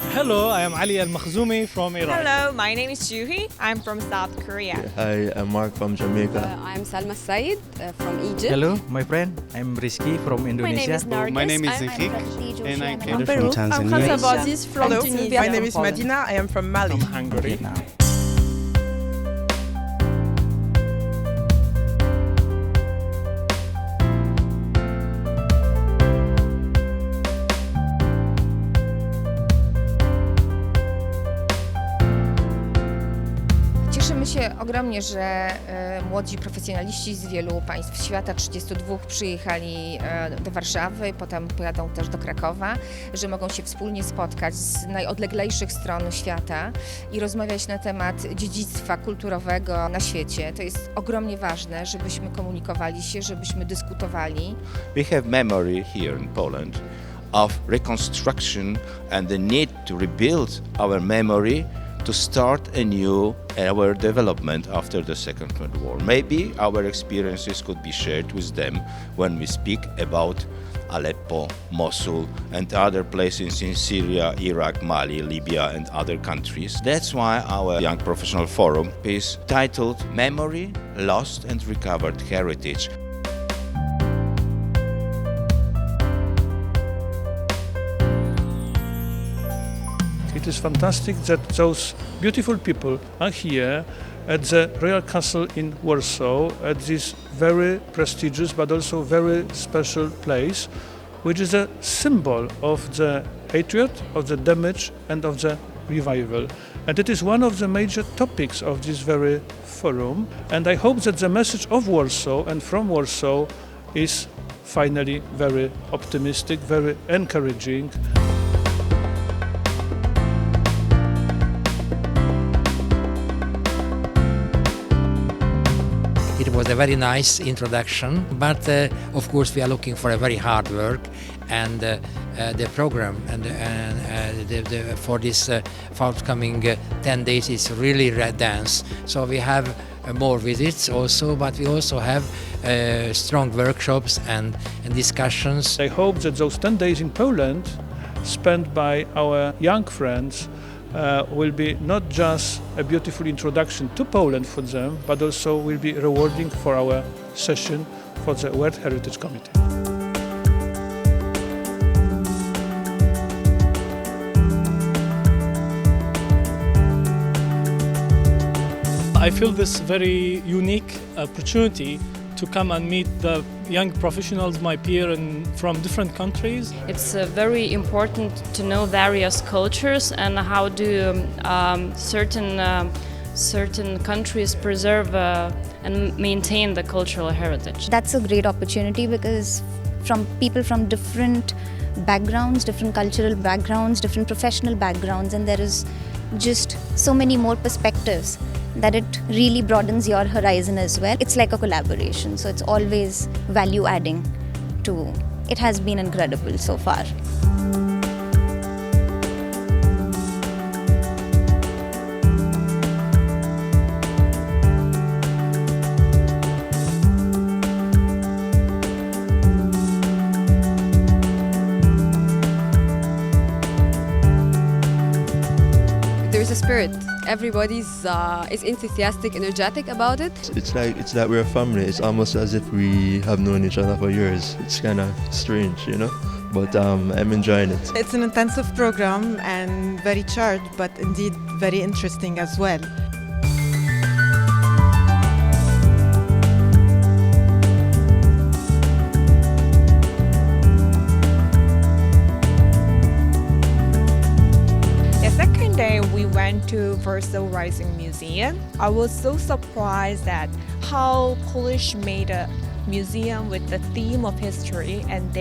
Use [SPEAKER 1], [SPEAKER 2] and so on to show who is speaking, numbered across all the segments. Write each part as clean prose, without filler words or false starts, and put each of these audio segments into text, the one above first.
[SPEAKER 1] Hello, I am Ali Al-Makhzoumi from Iraq.
[SPEAKER 2] Hello, my name is Juhi. I'm from South Korea.
[SPEAKER 3] Hi, I'm Mark from Jamaica.
[SPEAKER 4] I'm Salma Said from Egypt.
[SPEAKER 5] Hello, my friend. I'm Rizky from Indonesia.
[SPEAKER 6] My name is
[SPEAKER 7] Nargis.
[SPEAKER 6] Zifik and I'm
[SPEAKER 7] from
[SPEAKER 6] from
[SPEAKER 4] I'm
[SPEAKER 6] Tanzania.
[SPEAKER 4] Khazabazis from
[SPEAKER 2] Hello,
[SPEAKER 4] Tunisia.
[SPEAKER 2] my name is Madina. I am from Mali.
[SPEAKER 1] From Hungary.
[SPEAKER 8] Cieszymy się ogromnie, że młodzi profesjonaliści z wielu państw świata, 32 przyjechali do Warszawy, potem pojadą też do Krakowa, że mogą się wspólnie spotkać z najodleglejszych stron świata i rozmawiać na temat dziedzictwa kulturowego na świecie. To jest ogromnie ważne, żebyśmy komunikowali się, żebyśmy dyskutowali.
[SPEAKER 9] We have memory here in Poland of reconstruction and the need to rebuild our memory to start anew our development after the Second World War. Maybe our experiences could be shared with them when we speak about Aleppo, Mosul and other places in Syria, Iraq, Mali, Libya and other countries. That's why our Young Professional Forum is titled Memory, Lost and Recovered Heritage.
[SPEAKER 10] It is fantastic that those beautiful people are here at the Royal Castle in Warsaw, at this very prestigious but also very special place, which is a symbol of the hatred, of the damage and of the revival. And it is one of the major topics of this very forum. And I hope that the message of Warsaw and from Warsaw is finally very optimistic, very encouraging.
[SPEAKER 5] It was a very nice introduction, but of course we are looking for a very hard work, and the program for this forthcoming 10 days is really dense. So we have more visits also, but we also have strong workshops and discussions.
[SPEAKER 10] I hope that those 10 days in Poland spent by our young friends will be not just a beautiful introduction to Poland for them, but also will be rewarding for our session for the World Heritage Committee.
[SPEAKER 1] I feel this very unique opportunity to come and meet the young professionals, my peer from different countries.
[SPEAKER 7] It's very important to know various cultures and how do certain countries preserve and maintain the cultural heritage.
[SPEAKER 11] That's a great opportunity because from people from different backgrounds, different cultural backgrounds, different professional backgrounds, and there is just so many more perspectives that it really broadens your horizon as well. It's like a collaboration, so it's always value adding to. It has been incredible so far.
[SPEAKER 4] There's a spirit. Everybody's is enthusiastic, energetic about it.
[SPEAKER 3] It's like we're a family. It's almost as if we have known each other for years. It's kind of strange, you know? But I'm enjoying it.
[SPEAKER 2] It's an intensive program and very charged, but indeed very interesting as well. We went to Warsaw Rising Museum. I was so surprised at how Polish made a museum with the theme of history, and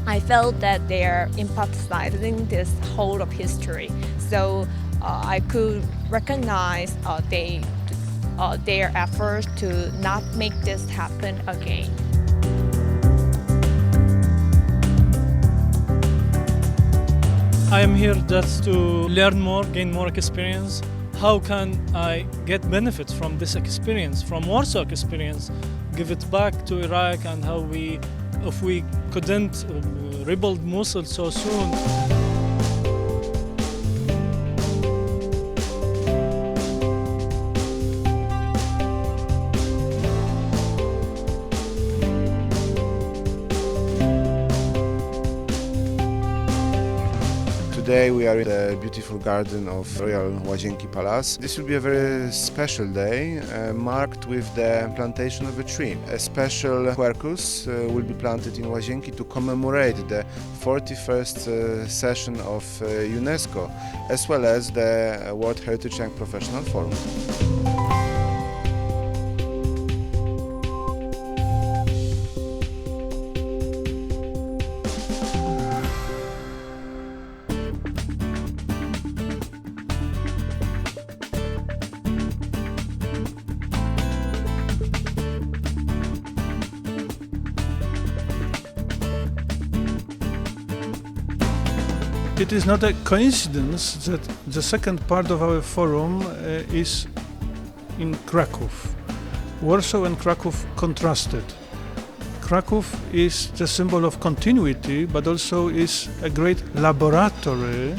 [SPEAKER 2] I felt that they're emphasizing this whole of history. So I could recognize their efforts to not make this happen again.
[SPEAKER 1] I am here just to learn more, gain more experience. How can I get benefits from this experience, from Warsaw experience, give it back to Iraq, and how if we couldn't rebuild Mosul so soon.
[SPEAKER 6] Today we are in the beautiful garden of Royal Łazienki Palace. This will be a very special day, marked with the plantation of a tree. A special quercus will be planted in Łazienki to commemorate the 41st session of UNESCO, as well as the World Heritage Young Professional Forum.
[SPEAKER 10] It is not a coincidence that the second part of our forum is in Krakow. Warsaw and Krakow contrasted. Krakow is the symbol of continuity, but also is a great laboratory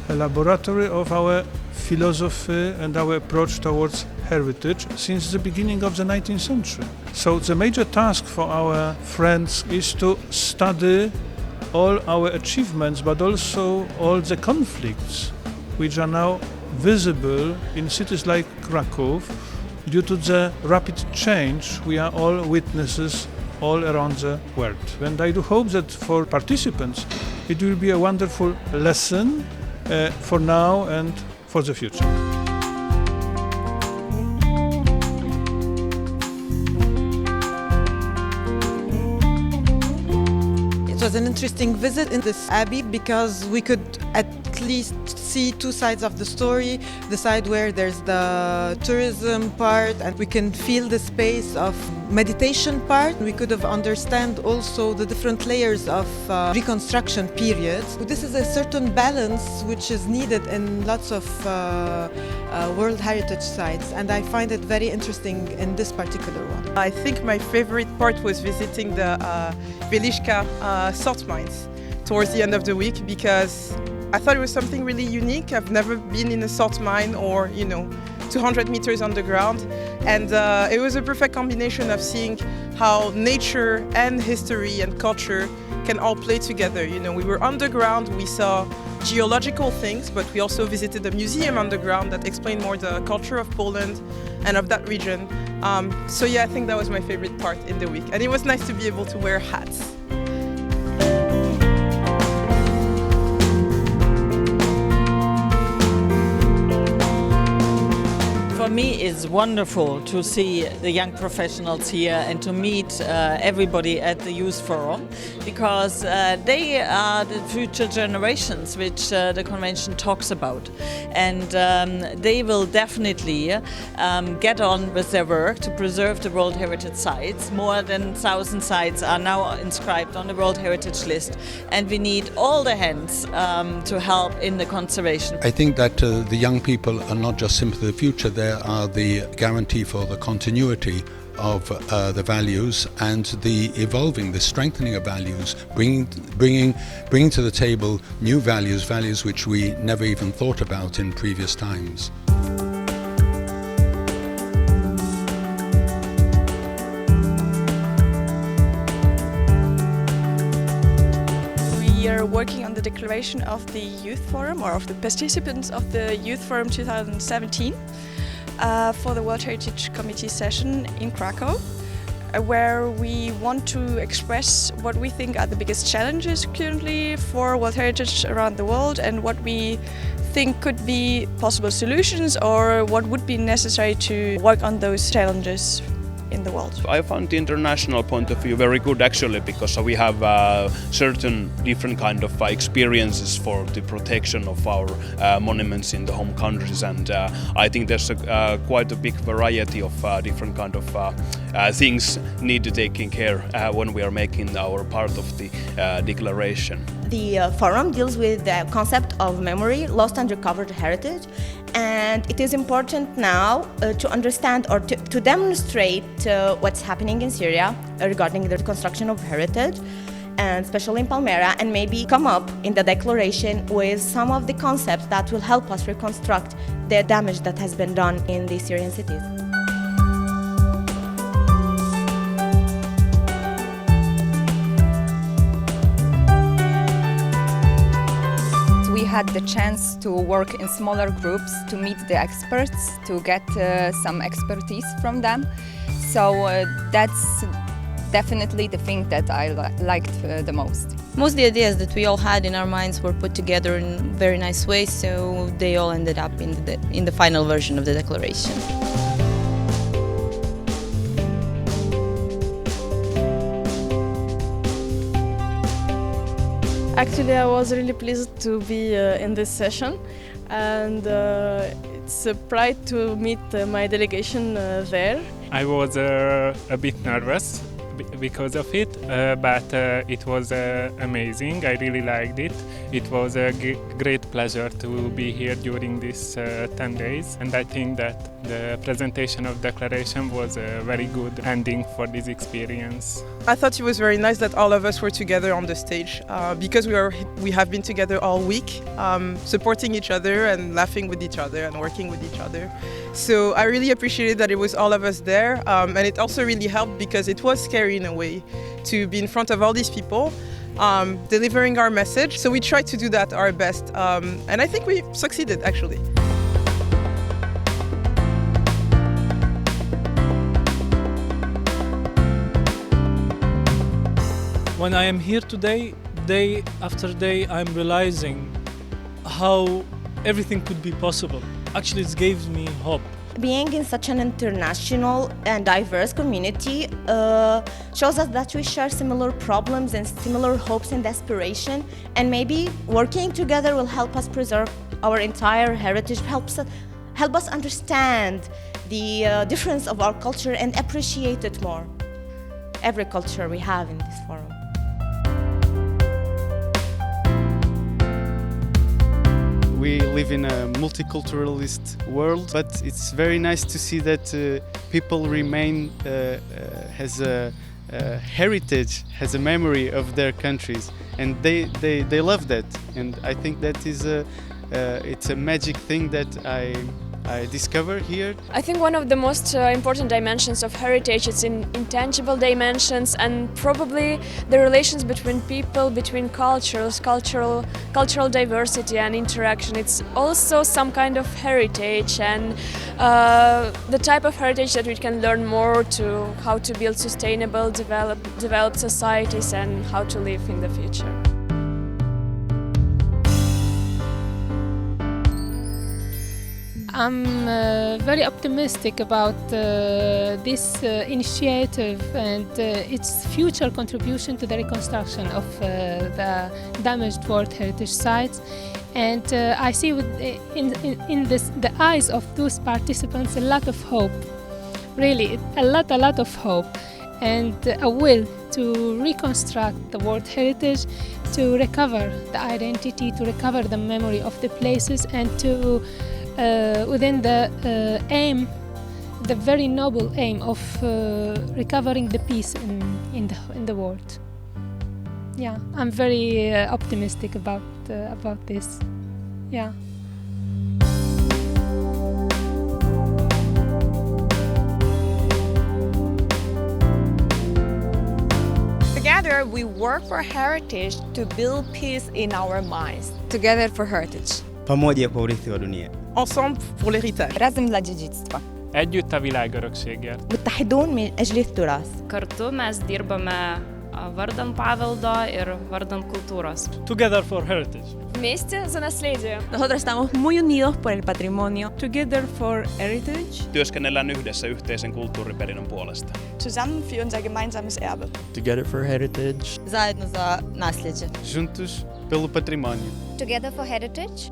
[SPEAKER 10] of our philosophy and our approach towards heritage since the beginning of the 19th century. So the major task for our friends is to study all our achievements, but also all the conflicts which are now visible in cities like Krakow due to the rapid change we are all witnesses all around the world. And I do hope that for participants it will be a wonderful lesson for now and for the future.
[SPEAKER 12] It was an interesting visit in this abbey because we could at least see two sides of the story, the side where there's the tourism part and we can feel the space of meditation part. We could have understand also the different layers of reconstruction periods. This is a certain balance which is needed in lots of World Heritage sites, and I find it very interesting in this particular one.
[SPEAKER 13] I think my favorite part was visiting the Velishka salt mines towards the end of the week because I thought it was something really unique. I've never been in a salt mine or, 200 meters underground. And it was a perfect combination of seeing how nature and history and culture can all play together. We were underground, we saw geological things, but we also visited a museum underground that explained more the culture of Poland and of that region. So yeah, I think that was my favorite part in the week. And it was nice to be able to wear hats.
[SPEAKER 14] For me, it's wonderful to see the young professionals here and to meet everybody at the Youth Forum because they are the future generations which the convention talks about. And they will definitely get on with their work to preserve the World Heritage Sites. More than 1,000 sites are now inscribed on the World Heritage List, and we need all the hands to help in the conservation.
[SPEAKER 15] I think that the young people are not just symbol of the future, they are the guarantee for the continuity of the values and the evolving, the strengthening of values, bringing to the table new values which we never even thought about in previous times.
[SPEAKER 16] We are working on the declaration of the Youth Forum, or of the participants of the Youth Forum 2017. For the World Heritage Committee session in Krakow, where we want to express what we think are the biggest challenges currently for World Heritage around the world and what we think could be possible solutions or what would be necessary to work on those challenges in the world.
[SPEAKER 17] I found the international point of view very good actually because we have certain different kind of experiences for the protection of our monuments in the home countries, and I think there's quite a big variety of different kind of things need to take care when we are making our part of the declaration.
[SPEAKER 18] The forum deals with the concept of memory, lost and recovered heritage, and it is important now to understand or to demonstrate what's happening in Syria regarding the reconstruction of heritage, and especially in Palmyra, and maybe come up in the declaration with some of the concepts that will help us reconstruct the damage that has been done in the Syrian cities.
[SPEAKER 8] We
[SPEAKER 19] had the chance to work in smaller groups, to meet the experts, to get some expertise from them. So that's definitely the thing that I liked the most.
[SPEAKER 20] Most of the ideas that we all had in our minds were put together in very nice ways, so they all ended up in the final version of the declaration.
[SPEAKER 16] Actually, I was really pleased to be in this session, and it's a pride to meet my delegation there.
[SPEAKER 21] I was a bit nervous because of it, but it was amazing. I really liked it. It was a great pleasure to be here during these 10 days, and I think that the presentation of declaration was a very good ending for this experience.
[SPEAKER 13] I thought it was very nice that all of us were together on the stage because we have been together all week, supporting each other and laughing with each other and working with each other. So I really appreciated that it was all of us there, and it also really helped because it was scary in a way to be in front of all these people, delivering our message. So we tried to do that our best, and I think we succeeded actually.
[SPEAKER 1] When I am here today, day after day, I'm realizing how everything could be possible. Actually, it gives me hope.
[SPEAKER 18] Being in such an international and diverse community shows us that we share similar problems and similar hopes and aspirations, and maybe working together will help us preserve our entire heritage, help us understand the difference of our culture and appreciate it more. Every culture we have in this forum.
[SPEAKER 22] We live in a multiculturalist world, but it's very nice to see that people remain has a heritage, has a memory of their countries, and they love that. And I think that is it's a magic thing that I discover here.
[SPEAKER 7] I think one of the most important dimensions of heritage is in intangible dimensions, and probably the relations between people, between cultures, cultural diversity and interaction. It's also some kind of heritage, and the type of heritage that we can learn more to how to build sustainable, developed societies and how to live in the future.
[SPEAKER 23] I'm very optimistic about this initiative and its future contribution to the reconstruction of the damaged World Heritage Sites. And I see in the eyes of those participants a lot of hope, really a lot of hope, and a will to reconstruct the World Heritage, to recover the identity, to recover the memory of the places, and to within the aim, the very noble aim of recovering the peace in the world. Yeah, I'm very optimistic about this. Yeah.
[SPEAKER 2] Together, we work for heritage to build peace in our minds.
[SPEAKER 4] Together for heritage.
[SPEAKER 24] Pamoja kwa urithi wa dunia.
[SPEAKER 13] Ensemble pour l'héritage.
[SPEAKER 2] رزم dla dziedzictwa.
[SPEAKER 21] Együtt a világörökségért.
[SPEAKER 18] متحدون من أجل التراث.
[SPEAKER 7] Kartu mes dirbame vardan paveldo ir vardan kultūros.
[SPEAKER 1] Together for heritage.
[SPEAKER 7] Вместе за наследие.
[SPEAKER 20] Nosotros estamos muy unidos por el patrimonio.
[SPEAKER 2] Together for heritage.
[SPEAKER 17] Työskennellään yhdessä yhteisen kulttuuriperinnön puolesta.
[SPEAKER 16] Zusammen für unser gemeinsames Erbe.
[SPEAKER 3] Together for heritage.
[SPEAKER 20] Zajedno za nasljeđe.
[SPEAKER 22] Juntos pelo património.
[SPEAKER 11] Together for heritage.